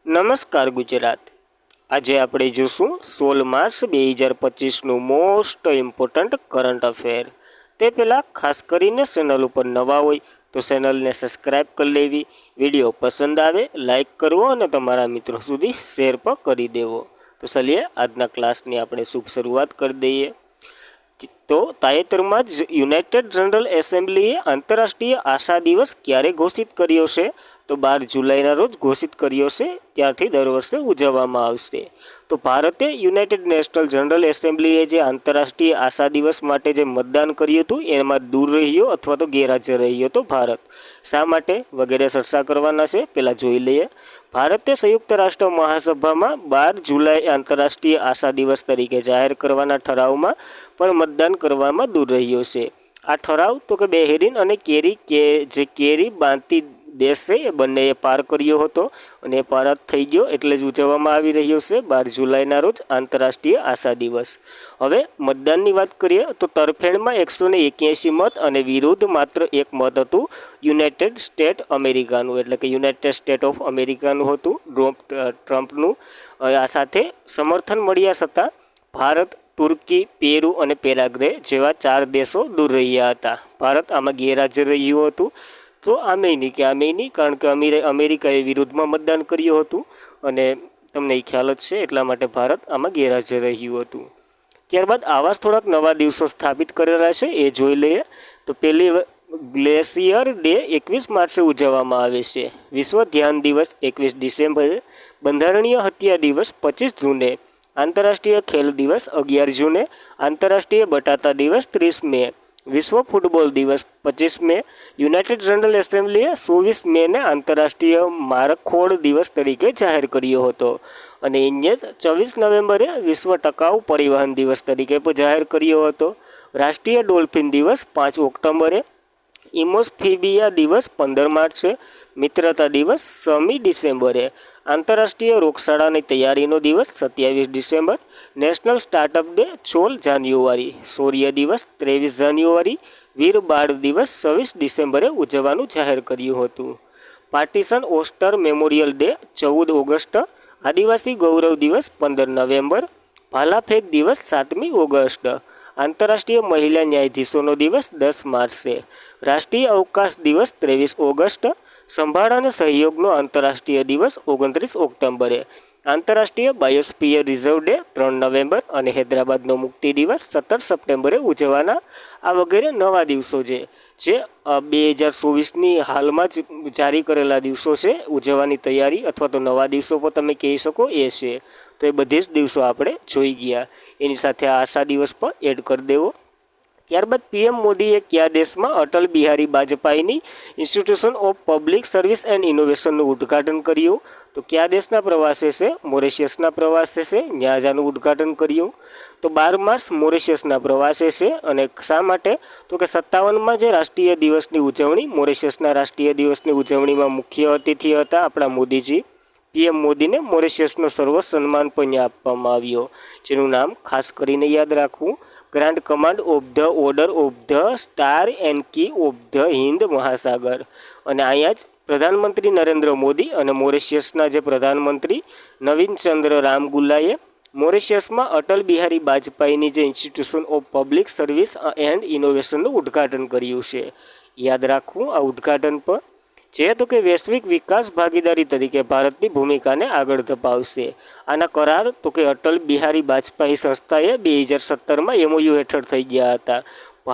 નમસ્કાર ગુજરાત। આજે આપણે જોશું 16 માર્ચ 2025નું મોસ્ટ ઇમ્પોર્ટન્ટ કરંટ અફેર। તે પહેલાં ખાસ કરીને ચેનલ ઉપર નવા હોય તો ચેનલને સબસ્ક્રાઈબ કરી લેવી, વિડીયો પસંદ આવે લાઈક કરવો અને તમારા મિત્રો સુધી શેર પણ કરી દેવો। તો ચલીએ આજના ક્લાસની આપણે શુભ શરૂઆત કરી દઈએ। તો તાજેતરમાં જ યુનાઇટેડ જનરલ એસેમ્બલીએ આંતરરાષ્ટ્રીય આશા દિવસ ક્યારે ઘોષિત કર્યો છે? તો 12 જુલાઈના રોજ ઘોષિત કર્યો છે। ત્યારથી દર વર્ષે ઉજવવામાં આવશે। તો ભારતે યુનાઇટેડ નેશનલ જનરલ એસેમ્બલીએ જે આંતરરાષ્ટ્રીય આશા દિવસ માટે જે મતદાન કર્યું હતું એમાં દૂર રહ્યો અથવા તો ગેરહાજર રહ્યો હતો ભારત। શા માટે વગેરે ચર્ચા કરવાના છે, પહેલાં જોઈ લઈએ। ભારતે સંયુક્ત રાષ્ટ્ર મહાસભામાં 12 જુલાઈ આંતરરાષ્ટ્રીય આશા દિવસ તરીકે જાહેર કરવાના ઠરાવમાં પણ મતદાન કરવામાં દૂર રહ્યો છે। આ ઠરાવ તો કે બેહરીન અને કેરી બાંતી દેશ છે એ બંનેએ પાર કર્યો હતો અને એ પાર થઈ ગયો એટલે જ ઉજવવામાં આવી રહ્યો છે 12 જુલાઈના રોજ આંતરરાષ્ટ્રીય આશા દિવસ। હવે મતદાનની વાત કરીએ તો તરફેણમાં 181 મત અને વિરુદ્ધ માત્ર એક મત હતું યુનાઇટેડ સ્ટેટ અમેરિકાનું, એટલે કે યુનાઇટેડ સ્ટેટ ઓફ અમેરિકાનું હતું ટ્રમ્પનું। આ સાથે સમર્થન મળ્યા છતાં ભારત, તુર્કી, પેરુ અને પેરાગ્વે જેવા 4 દેશો દૂર રહ્યા હતા। ભારત આમાં ગેરહાજર રહ્યું હતું। તો આમે નહીં, કારણ કે અમેરિકાએ વિરુદ્ધમાં મતદાન કર્યું હતું અને તમને એ ખ્યાલ જ છે એટલા માટે ભારત આમાં ગેરહાજર રહ્યું હતું। ત્યારબાદ આવા જ થોડાક નવા દિવસો સ્થાપિત કરેલા છે એ જોઈ લઈએ। તો પહેલી ગ્લેશિયર ડે 21 માર્ચે ઉજવવામાં આવે છે। વિશ્વ ધ્યાન દિવસ 21 ડિસેમ્બરે, બંધારણીય હત્યા દિવસ 25 જૂને, આંતરરાષ્ટ્રીય ખેલ દિવસ 11 જૂને, આંતરરાષ્ટ્રીય બટાટા દિવસ 30 મે, વિશ્વ ફૂટબોલ દિવસ 25 મે, યુનાઇટેડ જનરલ એસેમ્બલીએ 24 મેને આંતરરાષ્ટ્રીય મારખોડ દિવસ તરીકે જાહેર કર્યો હતો અને એને 24 નવેમ્બરે વિશ્વ ટકાઉ પરિવહન દિવસ તરીકે પણ જાહેર કર્યો હતો। રાષ્ટ્રીય ડોલ્ફિન દિવસ 5 ઓક્ટોબરે, ઇમોસ્ફીબિયા દિવસ 15 માર્ચે, મિત્રતા દિવસ 6મી ડિસેમ્બરે, આંતરરાષ્ટ્રીય રોગચાળાની તૈયારીનો દિવસ 27 ડિસેમ્બર, નેશનલ સ્ટાર્ટઅપ ડે 16 જાન્યુઆરી, શૌર્ય દિવસ 23 જાન્યુઆરી, વીર બાળ દિવસ 26 ડિસેમ્બરે ઉજવવાનું જાહેર કર્યું હતું। પાર્ટીશન ઓસ્ટર મેમોરિયલ ડે 14 ઓગસ્ટ, આદિવાસી ગૌરવ દિવસ 15 નવેમ્બર, ભાલાફેંક દિવસ 7મી ઓગસ્ટ, આંતરરાષ્ટ્રીય મહિલા ન્યાયાધીશોનો દિવસ 10 માર્ચે, રાષ્ટ્રીય અવકાશ દિવસ 23 ઓગસ્ટ, સંભાળ અને સહયોગનો આંતરરાષ્ટ્રીય દિવસ 29 ઓક્ટોબરે, આંતરરાષ્ટ્રીય બાયોસ્ફિયર રિઝર્વ ડે 3 નવેમ્બર અને હૈદરાબાદનો મુક્તિ દિવસ 17 સપ્ટેમ્બરે ઉજવવાના આ વગેરે નવા દિવસો છે જે 2024ની હાલમાં જ જારી કરેલા દિવસો છે, ઉજવવાની તૈયારી અથવા તો નવા દિવસો પણ તમે કહી શકો એ છે। તો એ બધી જ દિવસો આપણે જોઈ ગયા, એની સાથે આ આશા દિવસ પણ એડ કરી દેવો। ત્યારબાદ પીએમ મોદીએ કયા દેશમાં અટલ બિહારી વાજપેયીની institution of public service and ઇનોવેશનનું ઉદ્ઘાટન કર્યું? તો કયા દેશના પ્રવાસે છે? મોરિશિયસના પ્રવાસે છે, ન્યાજાનું ઉદ્ઘાટન કર્યું। તો 12 માર્ચ મોરિશિયસના પ્રવાસે છે અને શા માટે? તો કે 57માં જે રાષ્ટ્રીય દિવસની ઉજવણી, મોરિશિયસના રાષ્ટ્રીય દિવસની ઉજવણીમાં મુખ્ય અતિથિ હતા આપણા મોદીજી। પીએમ મોદીને મોરિશિયસનો સર્વોચ્ચ સન્માન પણ આપવામાં આવ્યો, જેનું નામ ખાસ કરીને યાદ રાખવું, grand command of the order of the star and key of the હિન્દ મહાસાગર। અને અહીંયા જ પ્રધાનમંત્રી નરેન્દ્ર મોદી અને મોરિશિયસના જે પ્રધાનમંત્રી નવીન ચંદ્ર રામગુલાએ મોરિશિયસમાં અટલ બિહારી વાજપેયીની જે ઇન્સ્ટિટ્યૂશન ઓફ પબ્લિક સર્વિસ એન્ડ ઇનોવેશનનું ઉદ્ઘાટન કર્યું છે, યાદ રાખવું આ ઉદ્ઘાટન પર, જે તો કે વૈશ્વિક વિકાસ ભાગીદારી તરીકે ભારતની ભૂમિકાને આગળ ધપાવશે। આના કરાર તો કે અટલ બિહારી વાજપેયી સંસ્થાએ 2017માં MOU હેઠળ થઈ ગયા હતા।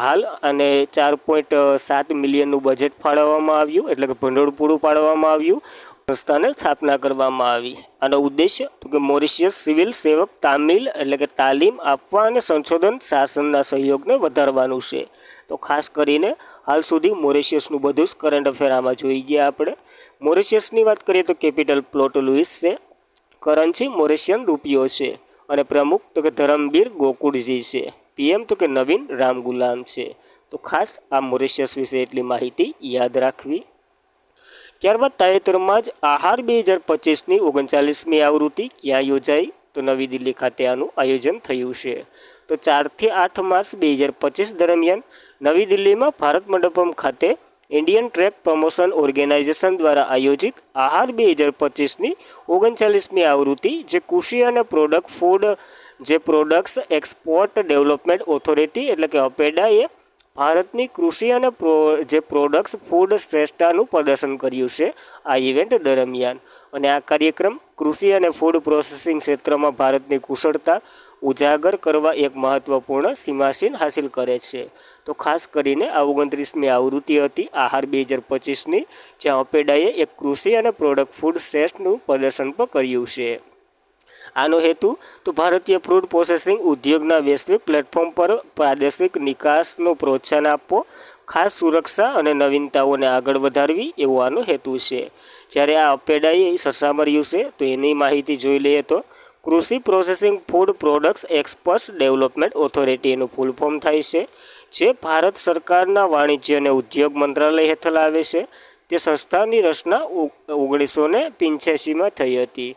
હાલ અને 4.7 મિલિયનનું બજેટ ફાળવવામાં આવ્યું, એટલે કે ભંડોળ પૂરું પાડવામાં આવ્યું, સંસ્થાને સ્થાપના કરવામાં આવી। આનો ઉદ્દેશ્ય તો કે મોરિશિયસ સિવિલ સેવક તાલીમ આપવા અને સંશોધન શાસનના સહયોગને વધારવાનું છે। તો ખાસ કરીને હાલ સુધી મોરિશિયસનું બધું જ કરંટ અફેર આમાં જોઈ ગયા આપણે। મોરિશિયસની વાત કરીએ તો કેપિટલ પ્લોટ લુઇસ છે, કરન્સી મોરિશિયન રૂપિયો છે અને પ્રમુખ તો કે ધરમબીર ગોકુળજી છે, પીએમ તો કે નવીન રામગુલામ છે। તો ખાસ આ મોરિશિયસ વિશે એટલી માહિતી યાદ રાખવી। ત્યારબાદ તાજેતરમાં જ આહાર 2025ની 39મી આવૃત્તિ ક્યાં યોજાઈ? તો નવી દિલ્હી ખાતે આનું આયોજન થયું છે। તો 4 થી 8 માર્ચ 2025 દરમિયાન નવી દિલ્હીમાં ભારત મંડપમ ખાતે ઇન્ડિયન ટ્રેક પ્રમોશન ઓર્ગેનાઇઝેશન દ્વારા આયોજિત આહાર 2025ની 39મી આવૃત્તિ, જે કૃષિ અને પ્રોડક્ટ્સ એક્સપોર્ટ ડેવલપમેન્ટ ઓથોરિટી એટલે કે અપેડાએ ભારતની કૃષિ અને પ્રોડક્ટ્સ ફૂડ શ્રેષ્ઠતાનું પ્રદર્શન કર્યું છે આ ઇવેન્ટ દરમિયાન. અને આ કાર્યક્રમ કૃષિ અને ફૂડ પ્રોસેસિંગ ક્ષેત્રમાં ભારતની કુશળતા ઉજાગર કરવા એક મહત્વપૂર્ણ સીમાસીન હાંસિલ કરે છે. તો ખાસ કરીને આ 29મી આવૃત્તિ હતી આહાર 2025ની, જ્યાં અપેડાએ એક કૃષિ અને પ્રોડક્ટ ફૂડ શ્રેષ્ઠનું પ્રદર્શન પણ કર્યું છે. આનો હેતુ તો ભારતીય ફૂડ પ્રોસેસિંગ ઉદ્યોગના વૈશ્વિક પ્લેટફોર્મ પર પ્રાદેશિક નિકાસનું પ્રોત્સાહન આપવો, ખાસ સુરક્ષા અને નવીનતાઓને આગળ વધારવી એવો આનો હેતુ છે. જ્યારે આ અપેડાએ સરસામર્યું છે તો એની માહિતી જોઈ લઈએ તો કૃષિ processing food products export development authority એનું ફૂલ ફોર્મ થાય છે, જે ભારત સરકારના વાણિજ્ય અને ઉદ્યોગ મંત્રાલય હેઠળ આવે છે. તે સંસ્થાની રચના 1985માં થઈ હતી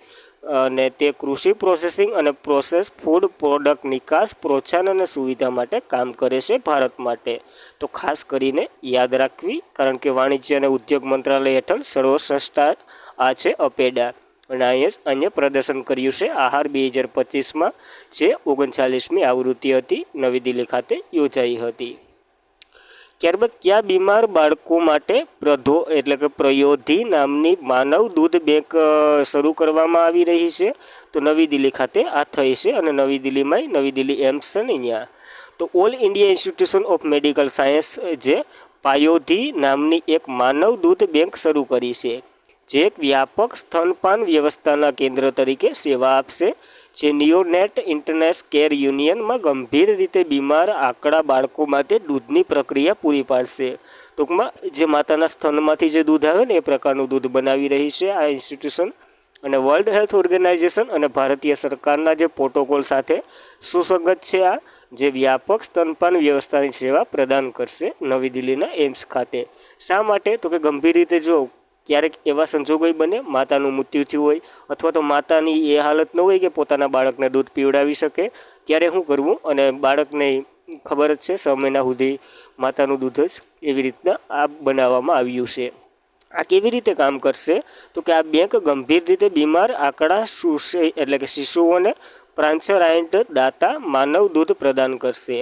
અને તે કૃષિ પ્રોસેસિંગ અને પ્રોસેસ ફૂડ પ્રોડક્ટ નિકાસ, પ્રોત્સાહન અને સુવિધા માટે કામ કરે છે ભારત માટે. તો ખાસ કરીને યાદ રાખવી, કારણ કે વાણિજ્ય અને ઉદ્યોગ મંત્રાલય હેઠળ સર્વોચ્ચ સંસ્થા આ છે અપેડા. અને અહીંયા પ્રદર્શન કર્યું છે આહાર 2025માં, જે 39મી આવૃત્તિ હતી, નવી દિલ્હી ખાતે યોજાઈ હતી. ત્યારબાદ કયા બીમાર બાળકો માટે પ્રયોધિ નામની માનવ દૂધ બેંક શરૂ કરવામાં આવી રહી છે? તો નવી દિલ્હી ખાતે આ થઈ છે અને નવી દિલ્હી એમ્સ છે ને અહીંયા. તો all India institution of medical science જે પાયોધિ નામની એક માનવ દૂધ બેંક શરૂ કરી છે, જે એક વ્યાપક સ્તનપાન વ્યવસ્થાના કેન્દ્ર તરીકે સેવા આપશે, જે નિયોનેટ ઇન્ટરનેટ કેર યુનિયનમાં ગંભીર રીતે બીમાર આંકડા બાળકો માટે દૂધની પ્રક્રિયા પૂરી પાડશે. ટૂંકમાં જે માતાના સ્તનમાંથી જે દૂધ આવે ને એ પ્રકારનું દૂધ બનાવી રહી છે આ ઇન્સ્ટિટ્યુશન. અને વર્લ્ડ હેલ્થ ઓર્ગેનાઇઝેશન અને ભારતીય સરકારના જે પ્રોટોકોલ સાથે સુસંગત છે આ, જે વ્યાપક સ્તનપાન વ્યવસ્થાની સેવા પ્રદાન કરશે નવી દિલ્હીના એમ્સ ખાતે. શા માટે? તો કે ગંભીર રીતે જો ક્યારેક એવા સંજોગો બને, માતાનું મૃત્યુ થયું હોય અથવા તો માતાની એ હાલત ન હોય કે પોતાના બાળકને દૂધ પીવડાવી શકે, ત્યારે શું કરવું? અને બાળકને ખબર જ છે 6 મહિના સુધી માતાનું દૂધ જ, એવી રીતના આ બનાવવામાં આવ્યું છે. આ કેવી રીતે કામ કરશે? તો કે આ બેંક ગંભીર રીતે બીમાર આંકડા શિશુઓને પ્રાંચરાઇન્ટ દાતા માનવ દૂધ પ્રદાન કરશે.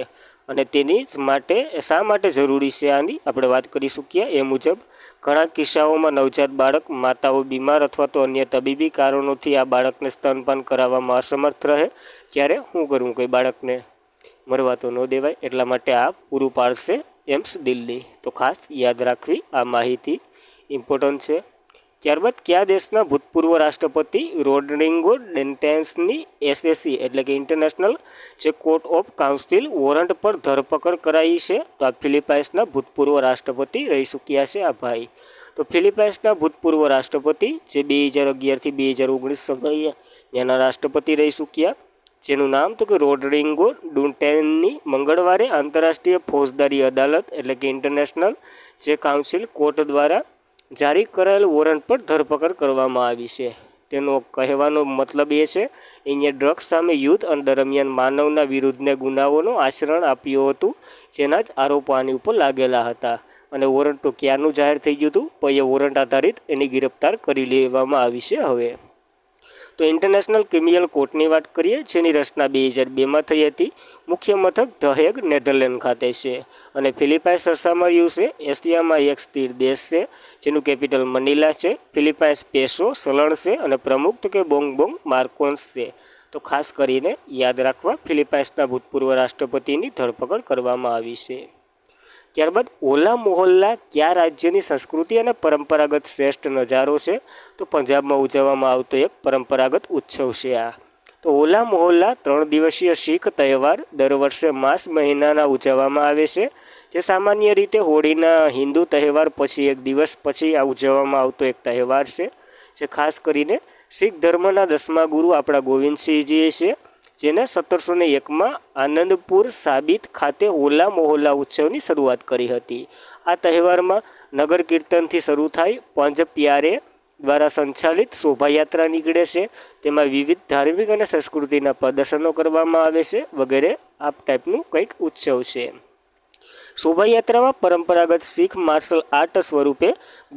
અને તેની માટે શા માટે જરૂરી છે આની આપણે વાત કરી શકીએ. એ મુજબ ઘણા કિસ્સાઓમાં નવજાત બાળક માતાઓ બીમાર અથવા તો અન્ય તબીબી કારણોથી આ બાળકને સ્તનપાન કરાવવામાં અસમર્થ રહે, ત્યારે શું કરવું? કોઈ બાળકને મરવા તો ન દેવાય, એટલા માટે આ પૂરું પાડશે એમ્સ દિલ્હી. તો ખાસ યાદ રાખવી આ માહિતી, ઇમ્પોર્ટન્ટ છે. ત્યારબાદ કયા દેશના ભૂતપૂર્વ રાષ્ટ્રપતિ રોડ્રિગો ડુટેર્ટેની SAC એટલે કે ઇન્ટરનેશનલ જે કોર્ટ ઓફ કાઉન્સિલ વોરંટ પર ધરપકડ કરાઈ છે? તો આ ફિલિપાઇન્સના ભૂતપૂર્વ રાષ્ટ્રપતિ રહી ચૂક્યા છે આ ભાઈ. તો ફિલિપાઇન્સના ભૂતપૂર્વ રાષ્ટ્રપતિ જે 2011થી 2019 સમયે ત્યાંના રાષ્ટ્રપતિ રહી ચૂક્યા, જેનું નામ તો કે રોડ્રિગો ડુટેર્ટેની મંગળવારે આંતરરાષ્ટ્રીય ફોજદારી અદાલત એટલે કે ઇન્ટરનેશનલ જે કાઉન્સિલ કોર્ટ દ્વારા જારી કરાયેલ વોરંટ પર ધરપકડ કરવામાં આવી છે. તેનો કહેવાનો મતલબ એ છે અહીંયા ડ્રગ્સ સામે યુદ્ધ દરમિયાન માનવના વિરુદ્ધને ગુનાઓનો આચરણ આપ્યું હતું, જેના જ આરોપો આની ઉપર લાગેલા હતા. અને વોરંટ તો ક્યારનું જાહેર થઈ ગયું હતું, પણ એ વોરંટ આધારિત એની ગિરફ્તાર કરી લેવામાં આવી છે હવે. તો ઇન્ટરનેશનલ ક્રિમિનલ કોર્ટની વાત કરીએ, જેની રચના 2002માં થઈ હતી. મુખ્ય મથક ધ હેગ નેધરલેન્ડ ખાતે છે. અને ફિલિપાઇન્સ સરસામર્યું છે એશિયામાં એક સ્થિર દેશ છે, જેનું કેપિટલ મનીલા છે. ફિલિપાઇન્સ પેસો ચલણ છે અને પ્રમુખ તો કે બોંગબોંગ માર્કોસ છે. તો ખાસ કરીને યાદ રાખવા, ફિલિપાઇન્સના ભૂતપૂર્વ રાષ્ટ્રપતિની ધરપકડ કરવામાં આવી છે. ત્યારબાદ હોલા મોહલ્લા કયા રાજ્યની સંસ્કૃતિ અને પરંપરાગત શ્રેષ્ઠ નજારો છે? તો પંજાબમાં ઉજવવામાં આવતો એક પરંપરાગત ઉત્સવ છે આ. તો હોલા મોહલ્લા 3 દિવસીય શીખ તહેવાર દર વર્ષે માસ મહિનાના ઉજવવામાં આવે છે, જે સામાન્ય રીતે હોળીના હિન્દુ તહેવાર પછી 1 દિવસ પછી આ ઉજવવામાં આવતો એક તહેવાર છે, જે ખાસ કરીને શીખ ધર્મના 10મા ગુરુ આપણા ગોવિંદસિંહજીએ છે, જેને 1701માં આનંદપુર સાબિત ખાતે હોલા મોહલ્લા ઉત્સવની શરૂઆત કરી હતી. આ તહેવારમાં નગર કીર્તનથી શરૂ થાય પંજ પ્યારે દ્વારા સંચાલિત શોભાયાત્રા નીકળે છે. તેમાં વિવિધ ધાર્મિક અને સંસ્કૃતિના પ્રદર્શનો કરવામાં આવે છે વગેરે આ ટાઈપનું કંઈક ઉત્સવ છે. શોભાયાત્રામાં પરંપરાગત શીખ માર્શલ આર્ટ સ્વરૂપે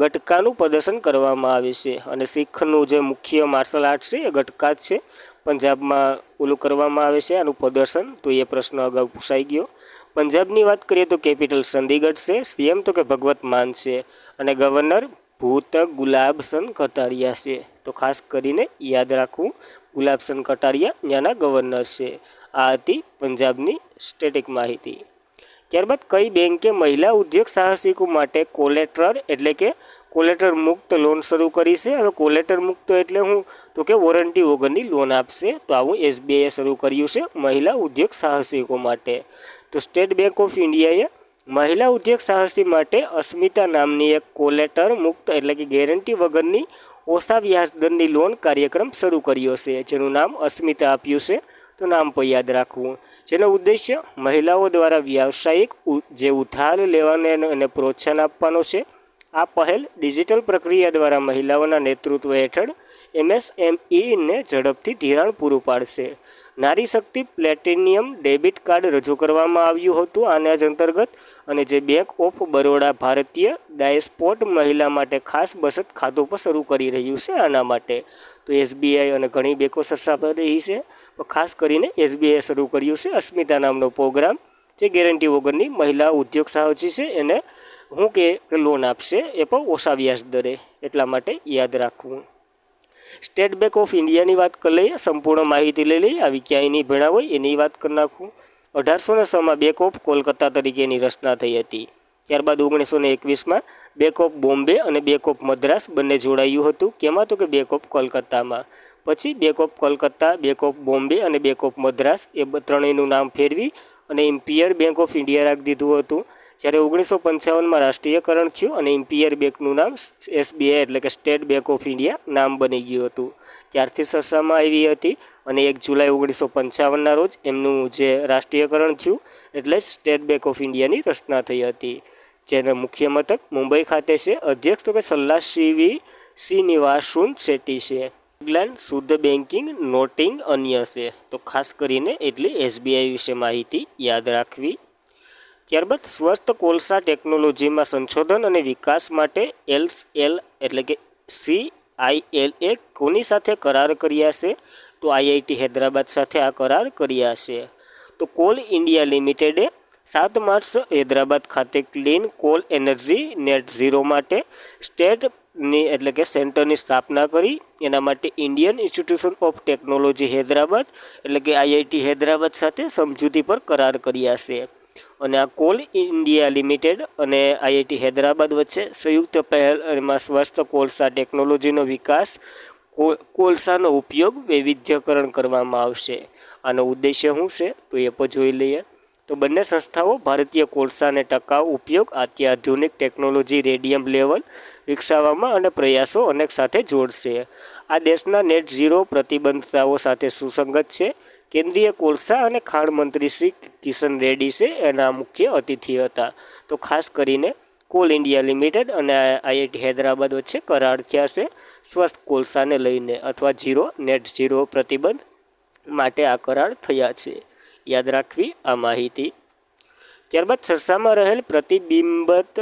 ગટકાનું પ્રદર્શન કરવામાં આવે છે અને શીખનું જે મુખ્ય માર્શલ આર્ટ છે એ ગટકા જ છે. પંજાબમાં ઓલું કરવામાં આવે છે આનું પ્રદર્શન. તો એ પ્રશ્ન અગાઉ પૂછાઈ ગયો. પંજાબની વાત કરીએ તો કેપિટલ ચંદીગઢ છે, સીએમ તો કે ભગવત માન છે અને ગવર્નર ભૂત ગુલાબચંદ કટારિયા છે. તો ખાસ કરીને યાદ રાખવું, ગુલાબચંદ કટારિયા ત્યાંના ગવર્નર છે. આ હતી પંજાબની સ્ટેટિક માહિતી. ત્યારબાદ કઈ બેંકે મહિલા ઉદ્યોગ સાહસિકો માટે કોલેટરલ એટલે કે કોલેટર મુક્ત લોન શરૂ કરી છે? હવે કોલેટર મુક્ત એટલે હું તો કે વોરંટી વગરની લોન આપશે. તો આવું એસબીઆઈએ શરૂ કર્યું છે મહિલા ઉદ્યોગ સાહસિકો માટે. તો સ્ટેટ બેંક ઓફ ઇન્ડિયાએ મહિલા ઉદ્યોગ સાહસી માટે અસ્મિતા નામની એક કોલેટર મુક્ત એટલે કે ગેરંટી વગરની ઓછા વ્યાજદરની લોન કાર્યક્રમ શરૂ કર્યો છે, જેનું નામ અસ્મિતા આપ્યું છે. તો નામ પર યાદ રાખવું. જેનો ઉદ્દેશ્ય મહિલાઓ દ્વારા વ્યાવસાયિક જે ઉધાર લેવાને અને પ્રોત્સાહન આપવાનો છે. આ પહેલ ડિજિટલ પ્રક્રિયા દ્વારા મહિલાઓના નેતૃત્વ હેઠળ એમએસએમઈને ઝડપથી ધિરાણ પૂરું પાડશે. નારી શક્તિ પ્લેટિનિયમ ડેબિટ કાર્ડ રજૂ કરવામાં આવ્યું હતું આના જ અંતર્ગત, અને જે બેંક ઓફ બરોડા ભારતીય ડાયસ્પોર્ટ મહિલા માટે ખાસ બચત ખાતું પણ શરૂ કરી રહ્યું છે આના માટે. તો એસબીઆઈ અને ઘણી બેંકો સરસામાં રહી છે, તો ખાસ કરીને એસબીઆઈએ શરૂ કર્યું છે અસ્મિતા નામનો પ્રોગ્રામ, જે ગેરંટી વગરની મહિલા ઉદ્યોગ સાહસી છે એને હું કે લોન આપશે, એ પણ ઓછા વ્યાજ દરે. એટલા માટે યાદ રાખવું. સ્ટેટ બેંક ઓફ ઇન્ડિયાની વાત કરી લઈએ, સંપૂર્ણ માહિતી લઈ લઈએ. આવી ક્યાંય નહીં ભણા હોય એની વાત કરી નાખું. 1806માં બેંક ઓફ કોલકાતા તરીકેની રચના થઈ હતી. ત્યારબાદ 1921માં બેંક ઓફ બોમ્બે અને બેંક ઓફ મદ્રાસ બંને જોડાયું હતું. કેમાં? તો કે બેંક ઓફ કોલકાતામાં. પછી bank of Kolkata, bank of Bombay અને બેંક ઓફ મદ્રાસ એ ત્રણેયનું નામ ફેરવી અને ઇમ્પિયર બેંક ઓફ ઇન્ડિયા રાખી દીધું હતું. જ્યારે 1955માં રાષ્ટ્રીયકરણ થયું અને ઇમ્પિયર બેંકનું નામ એસબીઆઈ એટલે કે સ્ટેટ બેંક ઓફ ઇન્ડિયા નામ બની ગયું હતું. ત્યારથી સરસામાં આવી હતી અને 1 જુલાઈ 1955ના રોજ એમનું જે રાષ્ટ્રીયકરણ થયું એટલે સ્ટેટ બેંક ઓફ ઇન્ડિયાની રચના થઈ હતી, જેનું મુખ્ય મથક મુંબઈ ખાતે છે. અધ્યક્ષ તો કે સલ્લા સીવી શ્રીનિવાસન શેટ્ટી છે. વિજ્ઞાન શુદ્ધ બેન્કિંગ નોટિંગ અન્ય છે. તો ખાસ કરીને એટલે એસબીઆઈ વિશે માહિતી યાદ રાખવી. ત્યારબાદ સ્વસ્થ કોલસા ટેકનોલોજીમાં સંશોધન અને વિકાસ માટે એલ એટલે કે CILએ કોની સાથે કરાર કર્યા છે? તો IIT હૈદરાબાદ સાથે આ કરાર કર્યા છે. તો કોલ ઇન્ડિયા લિમિટેડે 7 માર્ચ હૈદરાબાદ ખાતે clean call energy net zero માટે સ્ટેટની એટલે કે સેન્ટરની સ્થાપના કરી. એના માટે ઇન્ડિયન ઇન્સ્ટિટ્યૂશન ઓફ ટેકનોલોજી હૈદરાબાદ એટલે કે IIT હૈદરાબાદ સાથે સમજૂતી પર કરાર કર્યા છે. અને આ કોલ ઇન્ડિયા લિમિટેડ અને IIT હૈદરાબાદ વચ્ચે સંયુક્ત પહેલમાં સ્વસ્થ કોલસા ટેકનોલોજીનો વિકાસ, કોલસાનો ઉપયોગ વૈવિધ્યકરણ કરવામાં આવશે. આનો ઉદ્દેશ્ય શું છે તો એ પણ જોઈ લઈએ. તો બંને સંસ્થાઓ ભારતીય કોલસાને ટકાઉ ઉપયોગ, અત્યાધુનિક ટેકનોલોજી, રેડિયમ લેવલ વિકસાવવામાં અને પ્રયાસો અનેક સાથે જોડશે. આ દેશના નેટ ઝીરો પ્રતિબદ્ધતાઓ સાથે સુસંગત છે. કેન્દ્રીય કોલસા અને ખાણ મંત્રી શ્રી કિશન રેડ્ડી છે એના મુખ્ય અતિથિ હતા. તો ખાસ કરીને કોલ ઇન્ડિયા લિમિટેડ અને IIT હૈદરાબાદ વચ્ચે કરાર થયા છે સ્વસ્થ કોલસાને લઈને, અથવા નેટ ઝીરો પ્રતિબંધ માટે આ કરાર થયા છે. યાદ રાખવી આ માહિતી. ત્યારબાદ ચર્ચામાં રહેલ પ્રતિબિંબત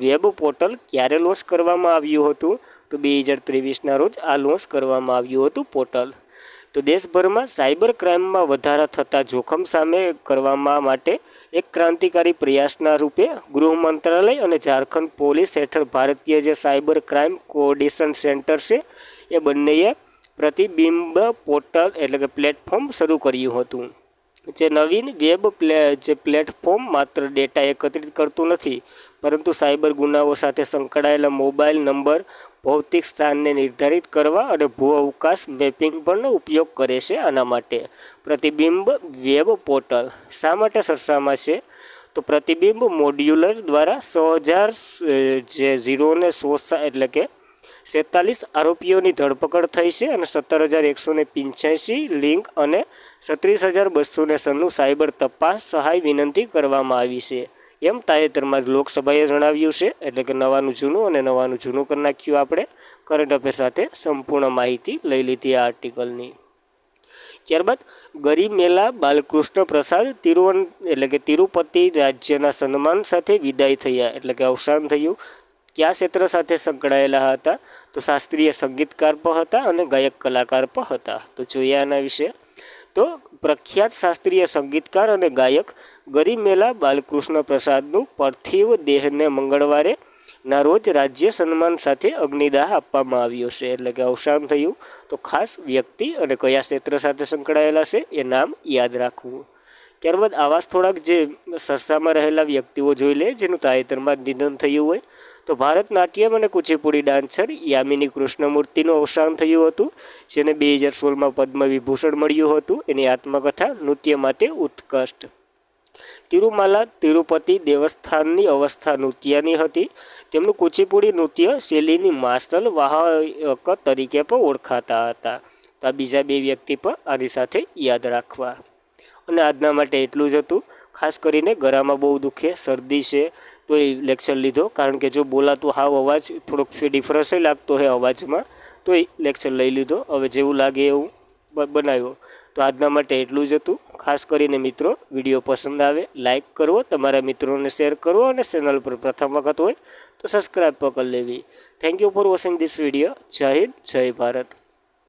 વેબ પોર્ટલ ક્યારે લોન્ચ કરવામાં આવ્યું હતું? તો 2023ના રોજ આ લોન્ચ કરવામાં આવ્યું હતું પોર્ટલ. તો દેશભરમાં સાયબર ક્રાઇમમાં વધારા થતા જોખમ સામે કરવામાં માટે એક ક્રાંતિકારી પ્રયાસના રૂપે ગૃહ મંત્રાલય અને ઝારખંડ પોલીસ હેઠળ ભારતીય જે સાયબર ક્રાઇમ કોઓર્ડિનેશન સેન્ટર છે એ બંનેએ પ્રતિબિંબ પોર્ટલ એટલે કે પ્લેટફોર્મ શરૂ કર્યું હતું. જે નવીન વેબ પ્લેટફોર્મ માત્ર ડેટા એકત્રિત કરતું નથી, પરંતુ સાયબર ગુનાઓ સાથે સંકળાયેલા મોબાઈલ નંબર, ભૌતિક સ્થાનને નિર્ધારિત કરવા અને ભૂ અવકાશ મેપિંગ પરનો ઉપયોગ કરે છે. આના માટે પ્રતિબિંબ વેબ પોર્ટલ શા માટે ચર્ચામાં છે? તો પ્રતિબિંબ મોડ્યુલર દ્વારા 100,000 એટલે કે 47 આરોપીઓની ધરપકડ થઈ છે અને 17,185 લિંક અને 36,209 સાયબર તપાસ સહાય વિનંતી કરવામાં આવી છે. એમ તાજેતરમાં જ લોકસભાએ જણાવ્યું છે. એટલે કે નવાનું જૂનું અને નવાનું જૂનું કરી નાખ્યું. આપણે કરંટ અફેર સાથે સંપૂર્ણ માહિતી લઈ લીધી આ આર્ટિકલની. ત્યારબાદ ગરિમેલા બાલકૃષ્ણ પ્રસાદ તિરુપતિ રાજ્યના સન્માન સાથે વિદાય થયા, એટલે કે અવસાન થયું. કયા ક્ષેત્ર સાથે સંકળાયેલા હતા? તો શાસ્ત્રીય સંગીતકાર પણ હતા અને ગાયક કલાકાર પણ હતા. તો જોઈએ આના વિશે. તો પ્રખ્યાત શાસ્ત્રીય સંગીતકાર અને ગાયક ગરિમેલા બાલકૃષ્ણ પ્રસાદનું પાર્થિવ દેહને મંગળવારે ના રોજ રાજ્ય સન્માન સાથે અગ્નિદાહ આપવામાં આવ્યો છે, એટલે કે અવસાન થયું. તો ખાસ વ્યક્તિ અને કયા ક્ષેત્ર સાથે સંકળાયેલા છે એ નામ યાદ રાખવું. ત્યારબાદ આવા થોડાક જે સંસ્થામાં રહેલા વ્યક્તિઓ જોઈ લે જેનું તાજેતરમાં જ નિધન થયું હોય. તો ભારતનાટ્યમ અને કુચીપુડી ડાન્સર યામિની કૃષ્ણમૂર્તિનું અવસાન થયું હતું, જેને 2016માં પદ્મ વિભૂષણ મળ્યું હતું એની આત્મકથા નૃત્ય માટે ઉત્કૃષ્ટ. તિરુમાલા તિરુપતિ દેવસ્થાનની અવસ્થા નૃત્યની હતી. તેમનું કુચીપુડી નૃત્ય શૈલીની માર્શલ વાહક તરીકે પણ ઓળખાતા હતા. તો આ બીજા બે વ્યક્તિ પણ આની સાથે યાદ રાખવા. અને આજના માટે એટલું જ હતું. ખાસ કરીને ગળામાં બહુ દુખે, શરદી છે તો એ લેક્ચર લીધો, કારણ કે જો બોલાતું હાવ અવાજ થોડોક ડિફરન્સ લાગતો હોય અવાજમાં, તો એ લેક્ચર લઈ લીધો. હવે જેવું લાગે એવું બનાવ્યો. તો આજના માટે એટલું જ હતું. ખાસ કરીને મિત્રો, વિડીયો પસંદ આવે લાઇક કરવો, તમારા મિત્રોને શેર કરવો અને ચેનલ પર પ્રથમ વખત હોય તો સબસ્ક્રાઈબ પણ કરી લેવી. Thank you for watching this video. જય હિન્દ, જય ભારત.